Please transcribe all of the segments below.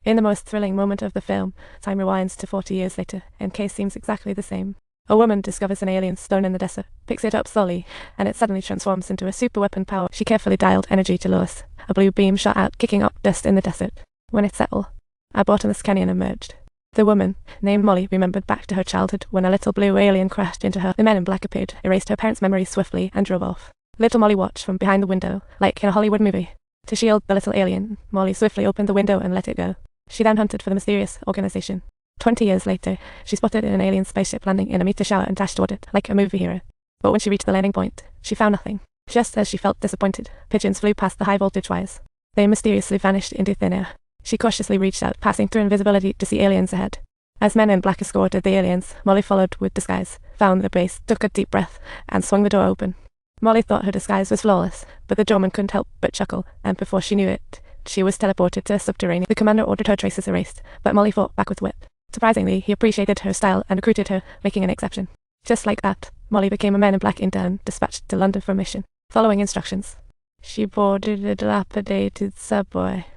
In the most thrilling moment of the film, time rewinds to 40 years later, and case seems exactly the same. A woman discovers an alien stone in the desert, picks it up slowly, and it suddenly transforms into a super weapon power. She carefully dialed energy to lowest. A blue beam shot out, kicking up dust in the desert. When it settled, a bottomless canyon emerged. The woman, named Molly, remembered back to her childhood when a little blue alien crashed into her. The men in black appeared, erased her parents' memories swiftly, and drove off. Little Molly watched from behind the window, like in a Hollywood movie. To shield the little alien, Molly swiftly opened the window and let it go. She then hunted for the mysterious organization. 20 years later, she spotted an alien spaceship landing in a meteor shower and dashed toward it, like a movie hero. But when she reached the landing point, she found nothing. Just as she felt disappointed, pigeons flew past the high-voltage wires. They mysteriously vanished into thin air. She cautiously reached out, passing through invisibility to see aliens ahead. As men in black escorted the aliens, Molly followed with disguise, found the base, took a deep breath, and swung the door open. Molly thought her disguise was flawless, but the doorman couldn't help but chuckle, and before she knew it, she was teleported to a subterranean. The commander ordered her traces erased, but Molly fought back with wit. Surprisingly, he appreciated her style and recruited her, making an exception. Just like that, Molly became a Man in Black intern, dispatched to London for a mission. Following instructions, she boarded a dilapidated subway.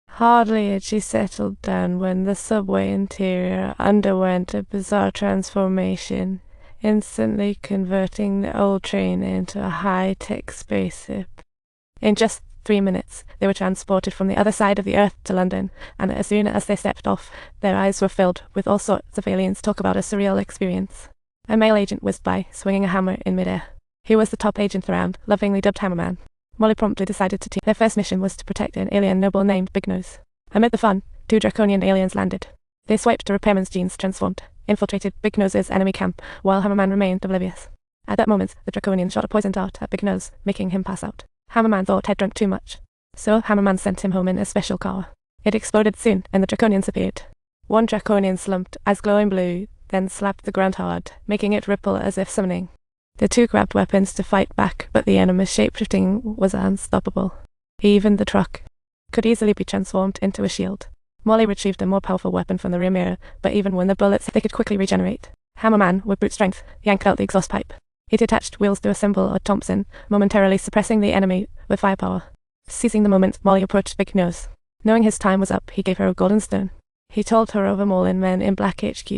Hardly had she settled down when the subway interior underwent a bizarre transformation, instantly converting the old train into a high-tech spaceship. In just 3 minutes, they were transported from the other side of the earth to London, and as soon as they stepped off, their eyes were filled with all sorts of aliens talk about a surreal experience. A male agent whizzed by, swinging a hammer in midair. He was the top agent around, lovingly dubbed Hammerman. Molly promptly decided to team. Their first mission was to protect an alien noble named Big Nose. Amid the fun, 2 draconian aliens landed. They swiped the repairman's genes, transformed, infiltrated Big Nose's enemy camp, while Hammerman remained oblivious. At that moment, the draconian shot a poison dart at Big Nose, making him pass out. Hammerman thought he'd drunk too much, so Hammerman sent him home in a special car. It exploded soon, and the draconians appeared. One draconian slumped, eyes glowing blue, then slapped the ground hard, making it ripple as if summoning. The 2 grabbed weapons to fight back, but the enemy's shape-shifting was unstoppable. Even the truck could easily be transformed into a shield. Molly retrieved a more powerful weapon from the rear mirror, but even when the bullets they could quickly regenerate. Hammerman, with brute strength, yanked out the exhaust pipe. He detached wheels to assemble a Thompson, momentarily suppressing the enemy with firepower. Seizing the moment, Molly approached Big Nose. Knowing his time was up, he gave her a golden stone. He told her of a mole in Men in Black HQ.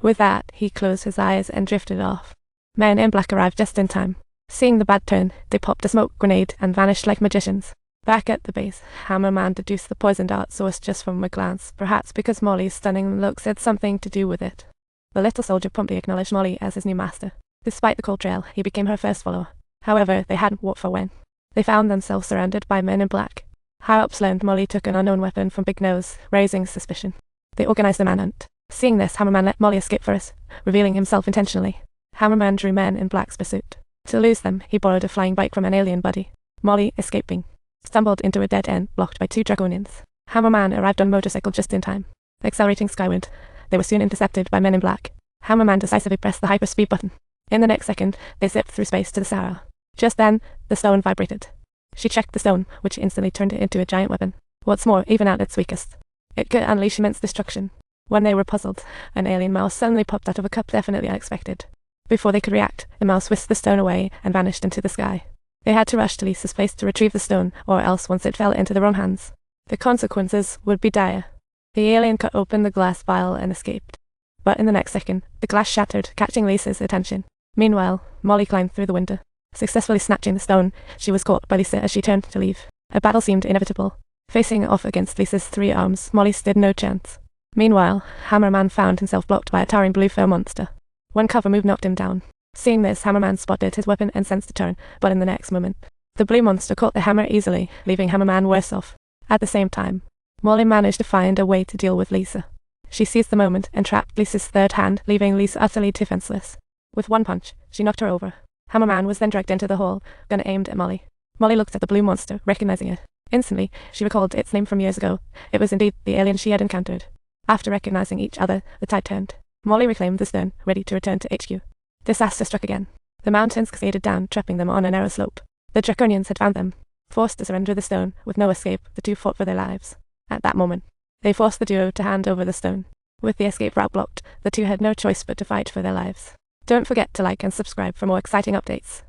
With that, he closed his eyes and drifted off. Men in Black arrived just in time. Seeing the bad turn, they popped a smoke grenade and vanished like magicians. Back at the base, Hammerman deduced the poison dart source just from a glance, perhaps because Molly's stunning looks had something to do with it. The little soldier promptly acknowledged Molly as his new master. Despite the cold trail, he became her first follower. However, they hadn't walked for when. They found themselves surrounded by Men in Black. High up learned Molly took an unknown weapon from Big Nose, raising suspicion. They organized a manhunt. Seeing this, Hammerman let Molly escape first, revealing himself intentionally. Hammerman drew Men in Black's pursuit. To lose them, he borrowed a flying bike from an alien buddy. Molly, escaping, stumbled into a dead end blocked by 2 draconians. Hammerman arrived on a motorcycle just in time. Accelerating skyward, they were soon intercepted by Men in Black. Hammerman decisively pressed the hyperspeed button. In the next second, they zipped through space to the Sahara. Just then, the stone vibrated. She checked the stone, which instantly turned it into a giant weapon. What's more, even at its weakest, it could unleash immense destruction. When they were puzzled, an alien mouse suddenly popped out of a cup, definitely unexpected. Before they could react, the mouse whisked the stone away and vanished into the sky. They had to rush to Lisa's place to retrieve the stone, or else once it fell into the wrong hands, the consequences would be dire. The alien cut open the glass vial and escaped. But in the next second, the glass shattered, catching Lisa's attention. Meanwhile, Molly climbed through the window. Successfully snatching the stone, she was caught by Lisa as she turned to leave. A battle seemed inevitable. Facing off against Lisa's 3 arms, Molly stood no chance. Meanwhile, Hammerman found himself blocked by a towering blue fur monster. One cover move knocked him down. Seeing this, Hammerman spotted his weapon and sensed a turn, but in the next moment, the blue monster caught the hammer easily, leaving Hammerman worse off. At the same time, Molly managed to find a way to deal with Lisa. She seized the moment and trapped Lisa's third hand, leaving Lisa utterly defenseless. With one punch, she knocked her over. Hammerman was then dragged into the hall, gun aimed at Molly. Molly looked at the blue monster, recognizing it. Instantly, she recalled its name from years ago. It was indeed the alien she had encountered. After recognizing each other, the tide turned. Molly reclaimed the stone, ready to return to HQ. Disaster struck again. The mountains cascaded down, trapping them on a narrow slope. The draconians had found them. Forced to surrender the stone, with no escape, the 2 fought for their lives. At that moment, they forced the duo to hand over the stone. With the escape route blocked, the 2 had no choice but to fight for their lives. Don't forget to like and subscribe for more exciting updates.